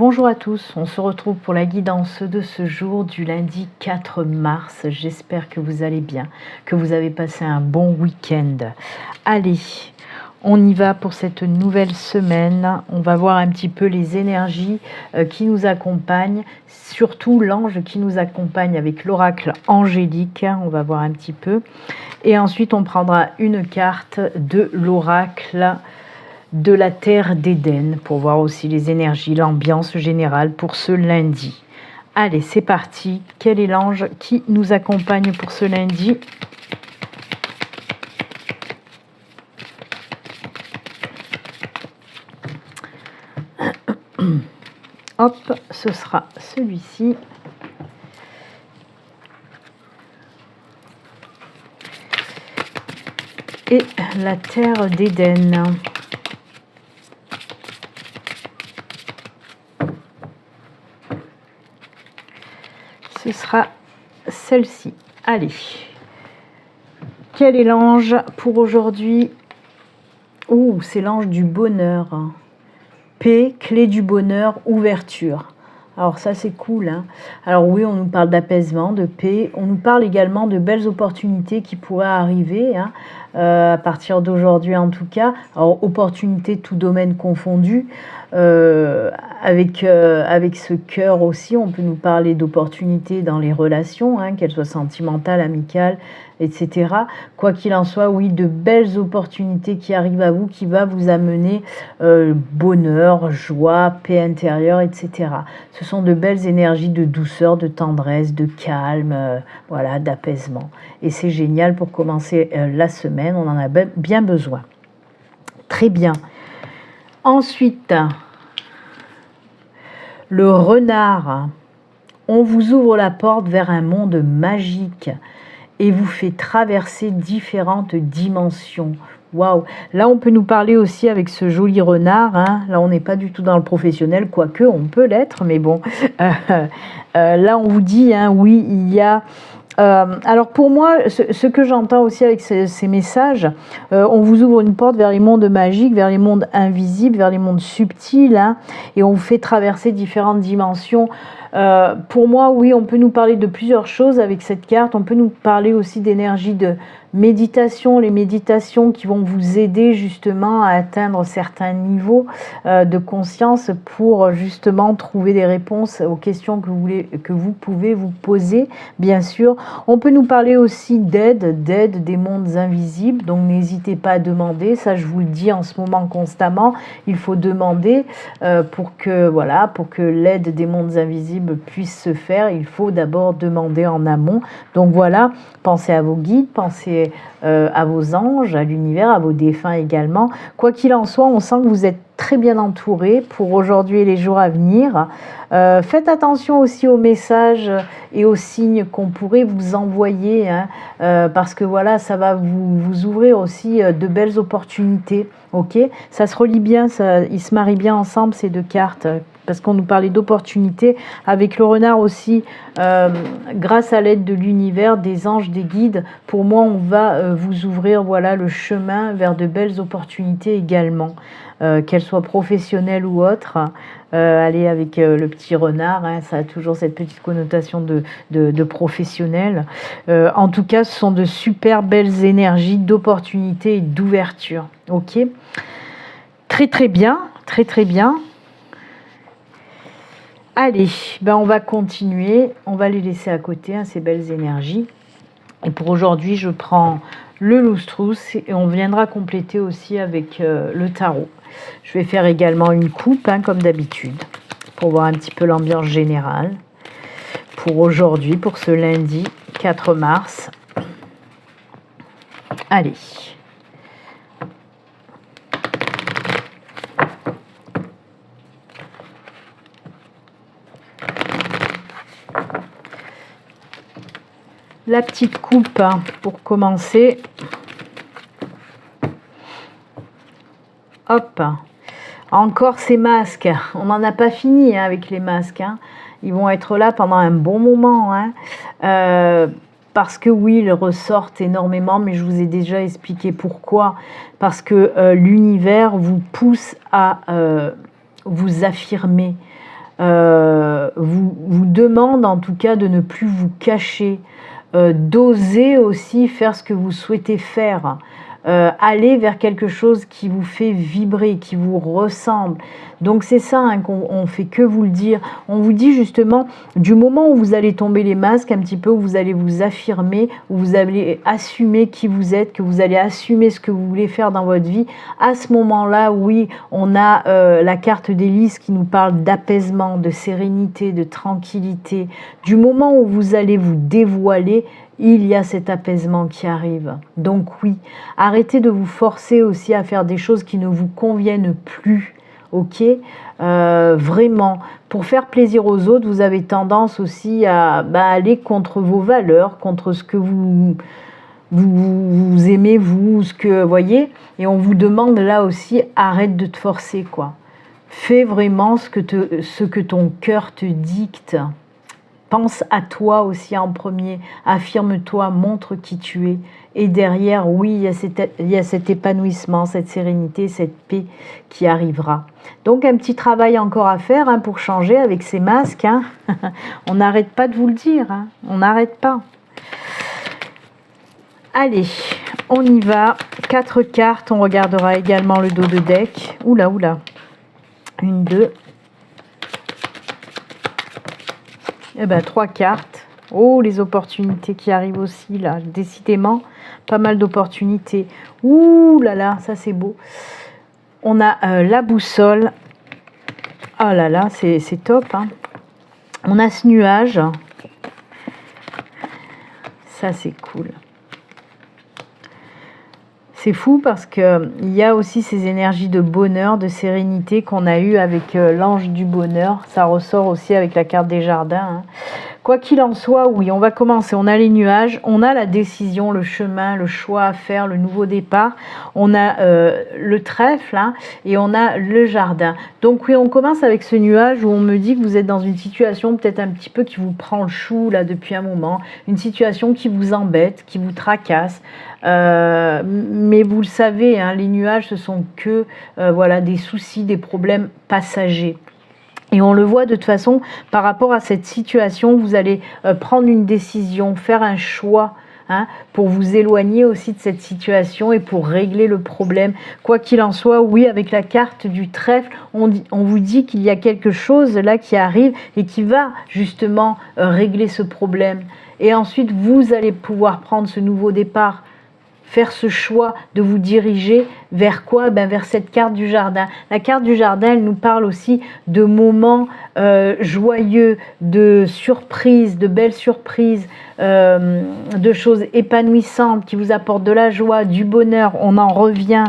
Bonjour à tous, on se retrouve pour la guidance de ce jour du lundi 4 mars. J'espère que vous allez bien, que vous avez passé un bon week-end. Allez, on y va pour cette nouvelle semaine. On va voir un petit peu les énergies qui nous accompagnent, surtout l'ange qui nous accompagne avec l'oracle angélique. On va voir un petit peu. Et ensuite, on prendra une carte de l'oracle de la terre d'Éden pour voir aussi les énergies, l'ambiance générale pour ce lundi. Allez, c'est parti. Quel est l'ange qui nous accompagne pour ce lundi? Hop, ce sera celui-ci. Et la terre d'Éden. Ce sera celle-ci. Allez. Quel est l'ange pour aujourd'hui? Ouh, c'est l'ange du bonheur. P, clé du bonheur, ouverture. Alors ça, c'est cool, hein. Alors oui, on nous parle d'apaisement, de paix. On nous parle également de belles opportunités qui pourraient arriver, hein, à partir d'aujourd'hui en tout cas. Alors, opportunités tout domaine confondu. Avec ce cœur aussi, on peut nous parler d'opportunités dans les relations, hein, qu'elles soient sentimentales, amicales, etc. Quoi qu'il en soit, oui, de belles opportunités qui arrivent à vous, qui va vous amener bonheur, joie, paix intérieure, etc. Ce sont de belles énergies de douceur, de tendresse, de calme, voilà, d'apaisement. Et c'est génial pour commencer la semaine, on en a bien besoin. Très bien. Ensuite, le renard. On vous ouvre la porte vers un monde magique et vous fait traverser différentes dimensions. Waouh! Là, on peut nous parler aussi avec ce joli renard, hein. Là, on n'est pas du tout dans le professionnel, quoique on peut l'être, mais bon. Là, on vous dit, hein, oui, il y a... alors pour moi, ce que j'entends aussi avec ces messages, on vous ouvre une porte vers les mondes magiques, vers les mondes invisibles, vers les mondes subtils, hein, et on vous fait traverser différentes dimensions. Pour moi, oui, on peut nous parler de plusieurs choses avec cette carte. On peut nous parler aussi d'énergie de méditation, les méditations qui vont vous aider justement à atteindre certains niveaux de conscience pour justement trouver des réponses aux questions que vous pouvez vous poser, bien sûr. On peut nous parler aussi d'aide des mondes invisibles, donc n'hésitez pas à demander, ça je vous le dis en ce moment constamment, il faut demander pour que l'aide des mondes invisibles puisse se faire, il faut d'abord demander en amont. Donc voilà, pensez à vos guides, pensez à vos anges, à l'univers, à vos défunts également. Quoi qu'il en soit, on sent que vous êtes très bien entouré pour aujourd'hui et les jours à venir. Faites attention aussi aux messages et aux signes qu'on pourrait vous envoyer, hein, parce que voilà, ça va vous ouvrir aussi de belles opportunités. Ok, ça se relie bien, ils se marient bien ensemble ces deux cartes, parce qu'on nous parlait d'opportunités avec le renard aussi, grâce à l'aide de l'univers, des anges, des guides. Pour moi, on va vous ouvrir, voilà, le chemin vers de belles opportunités également, qu'elles soient professionnelles ou autres. Aller avec le petit renard, hein, ça a toujours cette petite connotation de professionnel. En tout cas, ce sont de super belles énergies d'opportunités et d'ouverture. Ok, très très bien, très très bien. Allez, ben on va continuer, on va les laisser à côté, hein, ces belles énergies. Et pour aujourd'hui, je prends le loustrous et on viendra compléter aussi avec le tarot. Je vais faire également une coupe, hein, comme d'habitude, pour voir un petit peu l'ambiance générale. Pour aujourd'hui, pour ce lundi 4 mars. Allez. La petite coupe, hein, pour commencer. Hop. Encore ces masques. On n'en a pas fini, hein, avec les masques, hein. Ils vont être là pendant un bon moment, hein. Parce que oui, ils ressortent énormément, mais je vous ai déjà expliqué pourquoi. Parce que l'univers vous pousse à vous affirmer. vous demande en tout cas de ne plus vous cacher, d'oser aussi faire ce que vous souhaitez faire, aller vers quelque chose qui vous fait vibrer, qui vous ressemble. Donc c'est ça hein, qu'on fait que vous le dire. On vous dit justement, du moment où vous allez tomber les masques, un petit peu, où vous allez vous affirmer, où vous allez assumer qui vous êtes, que vous allez assumer ce que vous voulez faire dans votre vie, à ce moment-là, oui, on a la carte des lys qui nous parle d'apaisement, de sérénité, de tranquillité. Du moment où vous allez vous dévoiler, il y a cet apaisement qui arrive. Donc oui, arrêtez de vous forcer aussi à faire des choses qui ne vous conviennent plus. Ok, vraiment, pour faire plaisir aux autres, vous avez tendance aussi à aller contre vos valeurs, contre ce que vous aimez, vous, ce que vous voyez, et on vous demande là aussi, arrête de te forcer, quoi. Fais vraiment ce que ton cœur te dicte. Pense à toi aussi en premier, affirme-toi, montre qui tu es. Et derrière, oui, il y a cet épanouissement, cette sérénité, cette paix qui arrivera. Donc un petit travail encore à faire hein, pour changer avec ces masques. Hein. On n'arrête pas de vous le dire, hein. On n'arrête pas. Allez, on y va. 4 cartes, on regardera également le dos de deck. Oula, oula. 1, 2. Eh ben, 3 cartes. Oh, les opportunités qui arrivent aussi, là. Décidément, pas mal d'opportunités. Ouh là là, ça c'est beau. On a la boussole. Oh là là, c'est top. Hein. On a ce nuage. Ça, c'est cool. C'est fou parce qu'il y a aussi ces énergies de bonheur, de sérénité qu'on a eues avec l'ange du bonheur. Ça ressort aussi avec la carte des jardins. Hein. Quoi qu'il en soit, oui, on va commencer. On a les nuages, on a la décision, le chemin, le choix à faire, le nouveau départ. On a le trèfle hein, et on a le jardin. Donc oui, on commence avec ce nuage où on me dit que vous êtes dans une situation peut-être un petit peu qui vous prend le chou là depuis un moment. Une situation qui vous embête, qui vous tracasse. Mais vous le savez, hein, les nuages, ce sont que voilà, des soucis, des problèmes passagers. Et on le voit de toute façon, par rapport à cette situation, vous allez prendre une décision, faire un choix hein, pour vous éloigner aussi de cette situation et pour régler le problème. Quoi qu'il en soit, oui, avec la carte du trèfle, on vous dit qu'il y a quelque chose là qui arrive et qui va justement régler ce problème. Et ensuite, vous allez pouvoir prendre ce nouveau départ, faire ce choix de vous diriger vers quoi? Vers cette carte du jardin. La carte du jardin, elle nous parle aussi de moments joyeux, de surprises, de belles surprises, de choses épanouissantes qui vous apportent de la joie, du bonheur. On en revient.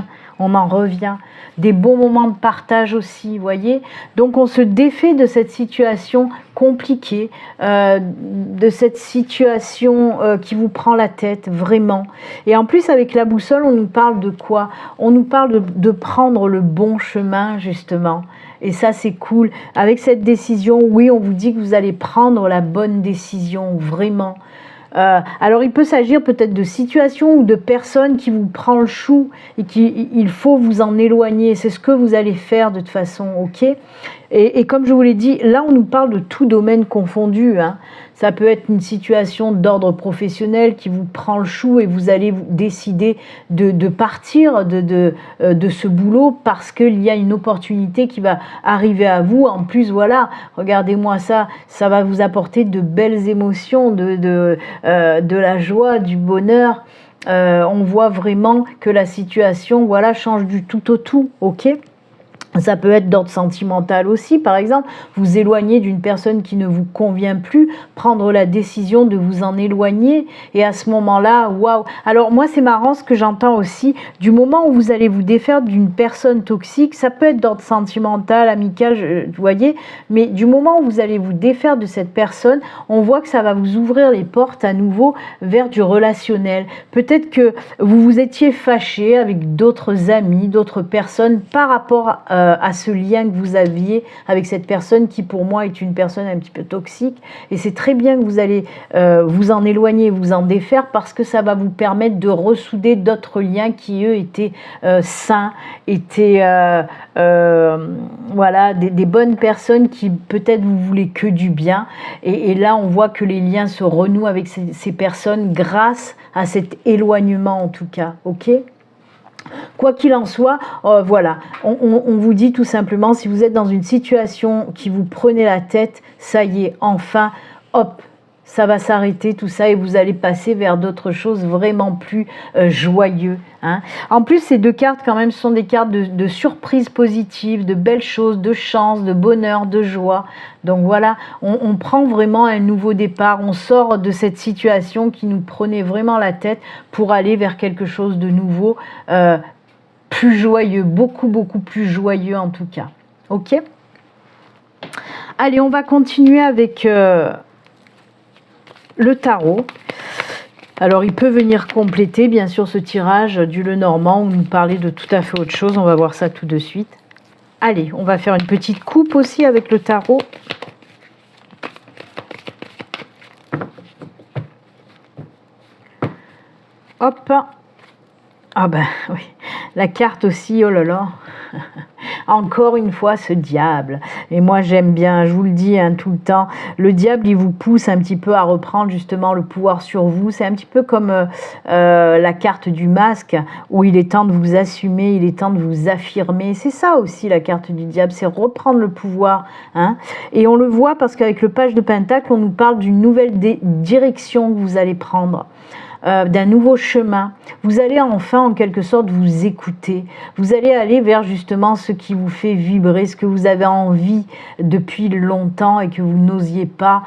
Des bons moments de partage aussi, vous voyez. Donc on se défait de cette situation compliquée, de cette situation qui vous prend la tête, vraiment. Et en plus, avec la boussole, on nous parle de quoi? On nous parle de prendre le bon chemin, justement. Et ça, c'est cool. Avec cette décision, oui, on vous dit que vous allez prendre la bonne décision, vraiment. Alors il peut s'agir peut-être de situations ou de personnes qui vous prend le chou et qu'il faut vous en éloigner. C'est ce que vous allez faire de toute façon, ok? Et comme je vous l'ai dit, là on nous parle de tout domaine confondu. Hein. Ça peut être une situation d'ordre professionnel qui vous prend le chou et vous allez décider de partir de ce boulot parce qu'il y a une opportunité qui va arriver à vous. En plus, voilà, regardez-moi ça, ça va vous apporter de belles émotions, de la joie, du bonheur. On voit vraiment que la situation, voilà, change du tout au tout, ok ? Ça peut être d'ordre sentimental aussi, par exemple, vous éloigner d'une personne qui ne vous convient plus, prendre la décision de vous en éloigner, et à ce moment-là, waouh. Alors moi, c'est marrant ce que j'entends aussi, du moment où vous allez vous défaire d'une personne toxique, ça peut être d'ordre sentimental, amical, vous voyez, mais du moment où vous allez vous défaire de cette personne, on voit que ça va vous ouvrir les portes à nouveau vers du relationnel. Peut-être que vous vous étiez fâché avec d'autres amis, d'autres personnes par rapport à ce lien que vous aviez avec cette personne qui pour moi est une personne un petit peu toxique, et c'est très bien que vous allez vous en éloigner, vous en défaire, parce que ça va vous permettre de ressouder d'autres liens qui eux étaient sains, étaient voilà, des bonnes personnes qui peut-être vous voulez que du bien, et là on voit que les liens se renouent avec ces personnes grâce à cet éloignement en tout cas, ok? Quoi qu'il en soit, voilà, on vous dit tout simplement, si vous êtes dans une situation qui vous prenez la tête, ça y est, enfin, hop, ça va s'arrêter tout ça et vous allez passer vers d'autres choses vraiment plus joyeux. Hein. En plus, ces deux cartes, quand même, sont des cartes de surprises positives, de belles choses, de chance, de bonheur, de joie. Donc voilà, on prend vraiment un nouveau départ, on sort de cette situation qui nous prenait vraiment la tête pour aller vers quelque chose de nouveau, plus joyeux, beaucoup, beaucoup plus joyeux en tout cas. Ok ? Allez, on va continuer avec... le tarot. Alors il peut venir compléter bien sûr ce tirage du Lenormand ou nous parler de tout à fait autre chose, on va voir ça tout de suite. Allez, on va faire une petite coupe aussi avec le tarot. Hop. Ah ben oui, la carte aussi, oh là là. Encore une fois ce diable, et moi j'aime bien, je vous le dis hein, tout le temps, le diable il vous pousse un petit peu à reprendre justement le pouvoir sur vous, c'est un petit peu comme la carte du masque où il est temps de vous assumer, il est temps de vous affirmer, c'est ça aussi la carte du diable, c'est reprendre le pouvoir, hein. Et on le voit parce qu'avec le page de Pentacle on nous parle d'une nouvelle direction que vous allez prendre. D'un nouveau chemin, vous allez enfin en quelque sorte vous écouter, vous allez aller vers justement ce qui vous fait vibrer, ce que vous avez envie depuis longtemps et que vous n'osiez pas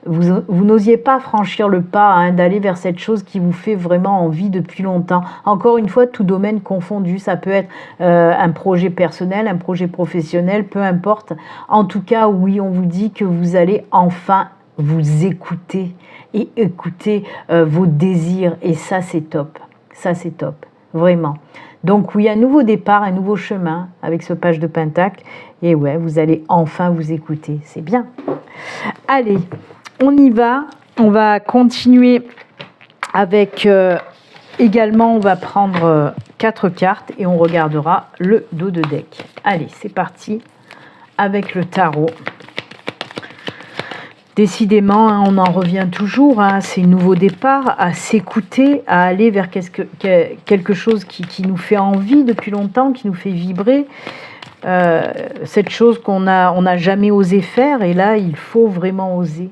vous n'osiez pas franchir le pas, hein, d'aller vers cette chose qui vous fait vraiment envie depuis longtemps. Encore une fois, tout domaine confondu, ça peut être un projet personnel, un projet professionnel, peu importe. En tout cas, oui, on vous dit que vous allez enfin vous écouter et écouter vos désirs, et ça c'est top, vraiment. Donc oui, un nouveau départ, un nouveau chemin avec ce page de Pentacle, et ouais, vous allez enfin vous écouter, c'est bien. Allez, on y va, on va continuer avec également, on va prendre 4 cartes et on regardera le dos de deck. Allez, c'est parti avec le tarot. Décidément, hein, on en revient toujours à ces nouveaux départs, à s'écouter, à aller vers quelque chose qui nous fait envie depuis longtemps, qui nous fait vibrer. Cette chose on n'a jamais osé faire, et là, il faut vraiment oser.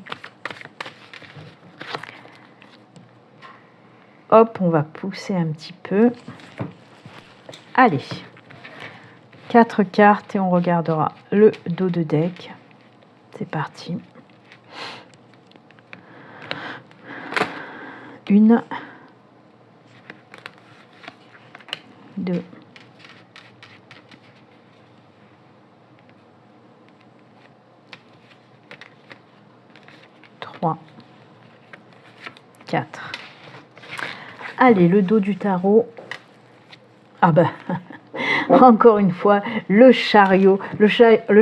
Hop, on va pousser un petit peu. Allez, 4 cartes et on regardera le dos de deck. C'est parti. 1, 2, 3, 4. Allez, le dos du tarot. Ah ben, encore une fois, le chariot. Le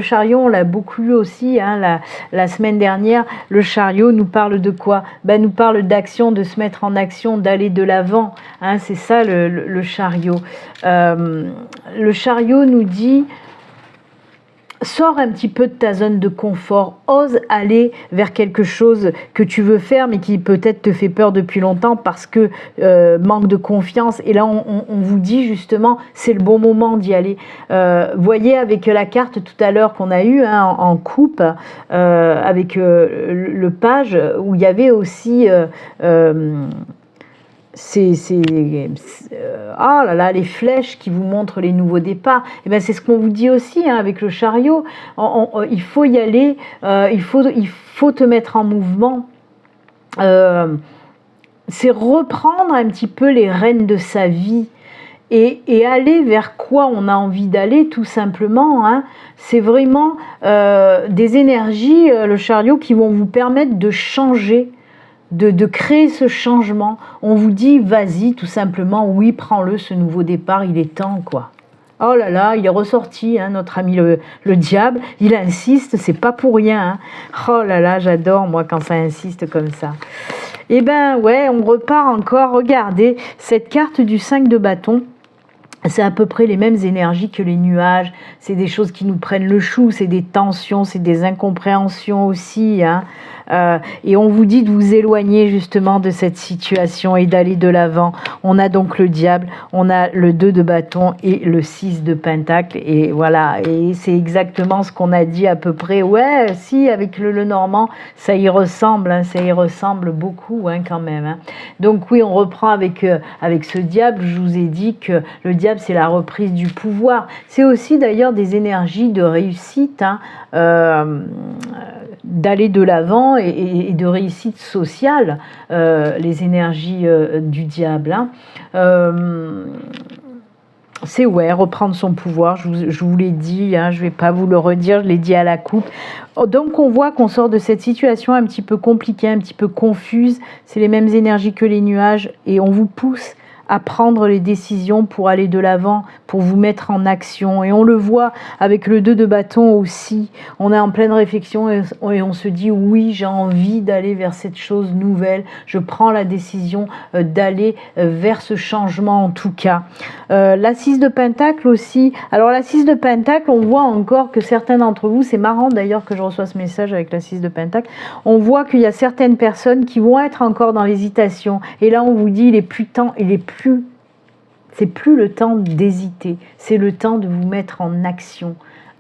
chariot, on l'a beaucoup lu aussi hein, la semaine dernière. Le chariot nous parle de quoi? Ben, nous parle d'action, de se mettre en action, d'aller de l'avant. Hein, c'est ça le chariot. Le chariot nous dit... Sors un petit peu de ta zone de confort, ose aller vers quelque chose que tu veux faire mais qui peut-être te fait peur depuis longtemps parce que manque de confiance. Et là on vous dit justement c'est le bon moment d'y aller. Voyez avec la carte tout à l'heure qu'on a eue hein, en coupe avec le page où il y avait aussi... ah là là, les flèches qui vous montrent les nouveaux départs, et ben c'est ce qu'on vous dit aussi hein, avec le chariot. Il faut y aller, il faut te mettre en mouvement. C'est reprendre un petit peu les rênes de sa vie et aller vers quoi on a envie d'aller tout simplement. Hein. C'est vraiment des énergies, le chariot, qui vont vous permettre de changer. De créer ce changement. On vous dit, vas-y, tout simplement, oui, prends-le, ce nouveau départ, il est temps, quoi. Oh là là, il est ressorti, hein, notre ami le diable. Il insiste, c'est pas pour rien. Hein. Oh là là, j'adore, moi, quand ça insiste comme ça. Eh ben, ouais, on repart encore. Regardez, cette carte du 5 de bâton. C'est à peu près les mêmes énergies que les nuages. C'est des choses qui nous prennent le chou, c'est des tensions, c'est des incompréhensions aussi. Hein. Et on vous dit de vous éloigner justement de cette situation et d'aller de l'avant. On a donc le diable, on a le 2 de bâton et le 6 de pentacle. Et voilà, et c'est exactement ce qu'on a dit à peu près. Ouais, si, avec le normand, ça y ressemble, hein, ça y ressemble beaucoup hein, quand même. Hein. Donc oui, on reprend avec ce diable. Je vous ai dit que le diable, c'est la reprise du pouvoir. C'est aussi d'ailleurs des énergies de réussite, hein, d'aller de l'avant et de réussite sociale, les énergies du diable. Hein. C'est ouais, reprendre son pouvoir, je vous l'ai dit, hein, je ne vais pas vous le redire, je l'ai dit à la coupe. Donc on voit qu'on sort de cette situation un petit peu compliquée, un petit peu confuse, c'est les mêmes énergies que les nuages et on vous pousse à prendre les décisions pour aller de l'avant, pour vous mettre en action. Et on le voit avec le 2 de bâton aussi. On est en pleine réflexion et on se dit oui, j'ai envie d'aller vers cette chose nouvelle. Je prends la décision d'aller vers ce changement en tout cas. La 6 de pentacle aussi. Alors la 6 de pentacle, on voit encore que certains d'entre vous, c'est marrant d'ailleurs que je reçois ce message avec la 6 de pentacle, on voit qu'il y a certaines personnes qui vont être encore dans l'hésitation. Et là on vous dit c'est plus le temps d'hésiter, c'est le temps de vous mettre en action.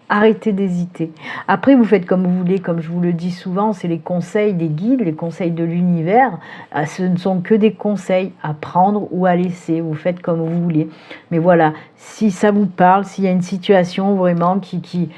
Arrêtez d'hésiter. Après, vous faites comme vous voulez, comme je vous le dis souvent, c'est les conseils des guides, les conseils de l'univers. Ce ne sont que des conseils à prendre ou à laisser. Vous faites comme vous voulez. Mais voilà, si ça vous parle, s'il y a une situation vraiment qui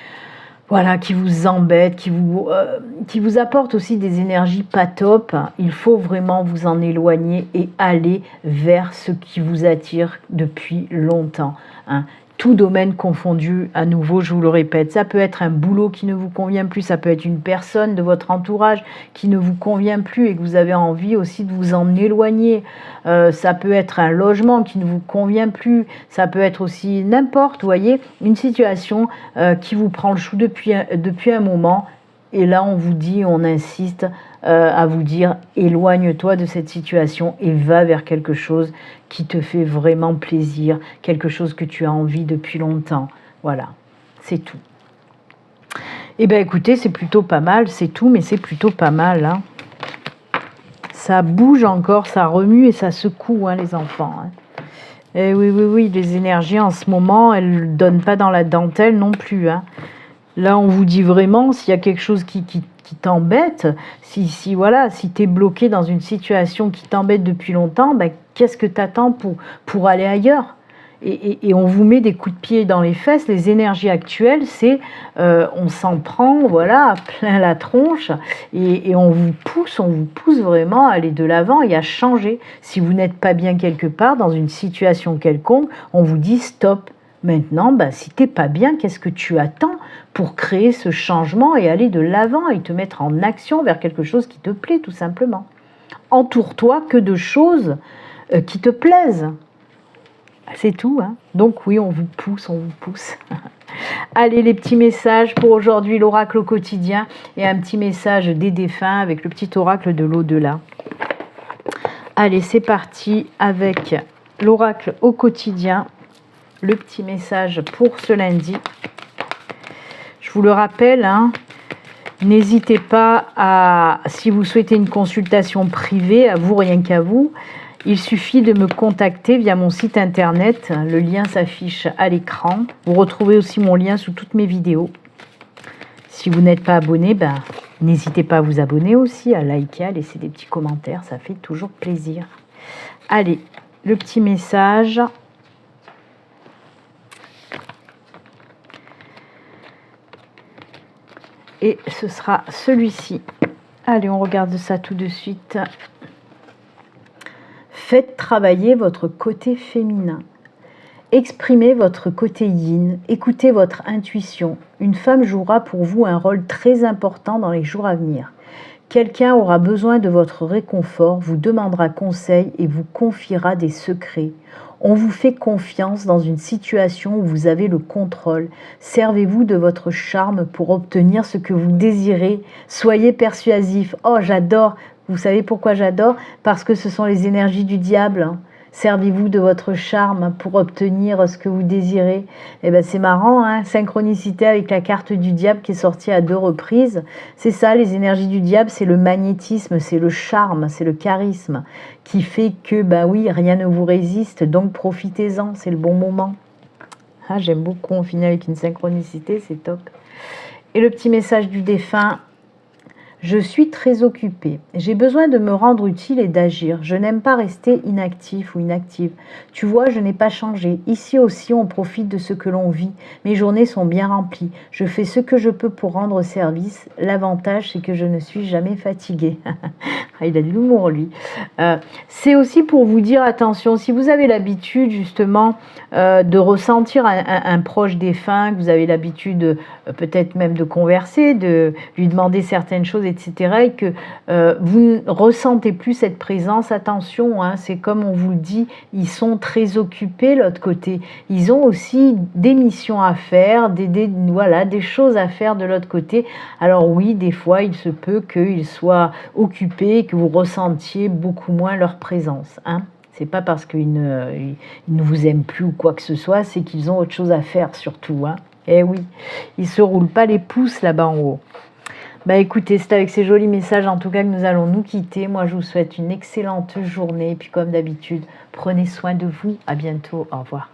vous embête, qui vous apporte aussi des énergies pas top, il faut vraiment vous en éloigner et aller vers ce qui vous attire depuis longtemps. Hein. Tout domaine confondu, à nouveau, je vous le répète, ça peut être un boulot qui ne vous convient plus, ça peut être une personne de votre entourage qui ne vous convient plus et que vous avez envie aussi de vous en éloigner. Ça peut être un logement qui ne vous convient plus, ça peut être aussi n'importe, vous voyez, une situation qui vous prend le chou depuis un moment. Et là, on vous dit, on insiste à vous dire, éloigne-toi de cette situation et va vers quelque chose qui te fait vraiment plaisir, quelque chose que tu as envie depuis longtemps. Voilà, c'est tout. Eh bien, écoutez, c'est plutôt pas mal, c'est tout, mais c'est plutôt pas mal. Hein. Ça bouge encore, ça remue et ça secoue, hein, les enfants. Hein. Et oui, les énergies en ce moment, elles ne donnent pas dans la dentelle non plus, hein. Là, on vous dit vraiment, s'il y a quelque chose qui t'embête, si tu es bloqué dans une situation qui t'embête depuis longtemps, ben, qu'est-ce que tu attends pour aller ailleurs ? Et on vous met des coups de pied dans les fesses. Les énergies actuelles, c'est on s'en prend voilà, plein la tronche et on vous pousse vraiment à aller de l'avant et à changer. Si vous n'êtes pas bien quelque part, dans une situation quelconque, on vous dit stop. Maintenant, ben, si tu n'es pas bien, qu'est-ce que tu attends pour créer ce changement et aller de l'avant et te mettre en action vers quelque chose qui te plaît, tout simplement. Entoure-toi que de choses qui te plaisent. C'est tout. Hein. Donc oui, on vous pousse. Allez, les petits messages pour aujourd'hui, l'oracle au quotidien et un petit message des défunts avec le petit oracle de l'au-delà. Allez, c'est parti avec l'oracle au quotidien. Le petit message pour ce lundi. Je vous le rappelle, hein, n'hésitez pas à, si vous souhaitez une consultation privée, à vous, rien qu'à vous, il suffit de me contacter via mon site internet. Le lien s'affiche à l'écran. Vous retrouvez aussi mon lien sous toutes mes vidéos. Si vous n'êtes pas abonné, ben, n'hésitez pas à vous abonner aussi, à liker, à laisser des petits commentaires. Ça fait toujours plaisir. Allez, le petit message. Et ce sera celui-ci. Allez, on regarde ça tout de suite. Faites travailler votre côté féminin. Exprimez votre côté yin. Écoutez votre intuition. Une femme jouera pour vous un rôle très important dans les jours à venir. Quelqu'un aura besoin de votre réconfort, vous demandera conseil et vous confiera des secrets. On vous fait confiance dans une situation où vous avez le contrôle. Servez-vous de votre charme pour obtenir ce que vous désirez. Soyez persuasif. Oh, j'adore. Vous savez pourquoi j'adore? Parce que ce sont les énergies du diable. Servez-vous de votre charme pour obtenir ce que vous désirez. Eh ben c'est marrant, hein, synchronicité avec la carte du diable qui est sortie à 2 reprises. C'est ça, les énergies du diable, c'est le magnétisme, c'est le charme, c'est le charisme qui fait que, bah oui, rien ne vous résiste, donc profitez-en, c'est le bon moment. Ah, j'aime beaucoup, on finit avec une synchronicité, c'est top. Et le petit message du défunt. Je suis très occupée. J'ai besoin de me rendre utile et d'agir. Je n'aime pas rester inactif ou inactive. Tu vois, je n'ai pas changé. Ici aussi, on profite de ce que l'on vit. Mes journées sont bien remplies. Je fais ce que je peux pour rendre service. L'avantage, c'est que je ne suis jamais fatiguée. Il a de l'humour, lui. C'est aussi pour vous dire, attention, si vous avez l'habitude, justement, de ressentir un proche défunt, que vous avez l'habitude peut-être même de converser, de lui demander certaines choses, etc., et que vous ne ressentez plus cette présence, attention, hein, c'est comme on vous le dit, ils sont très occupés, l'autre côté. Ils ont aussi des missions à faire, voilà, des choses à faire de l'autre côté. Alors oui, des fois, il se peut qu'ils soient occupés, que vous ressentiez beaucoup moins leur présence, hein. C'est pas parce qu'ils ne vous aiment plus ou quoi que ce soit, c'est qu'ils ont autre chose à faire surtout, hein. Eh oui, ils se roulent pas les pouces là-bas en haut. Bah écoutez, c'est avec ces jolis messages en tout cas que nous allons nous quitter. Moi, je vous souhaite une excellente journée. Et puis comme d'habitude, prenez soin de vous. À bientôt. Au revoir.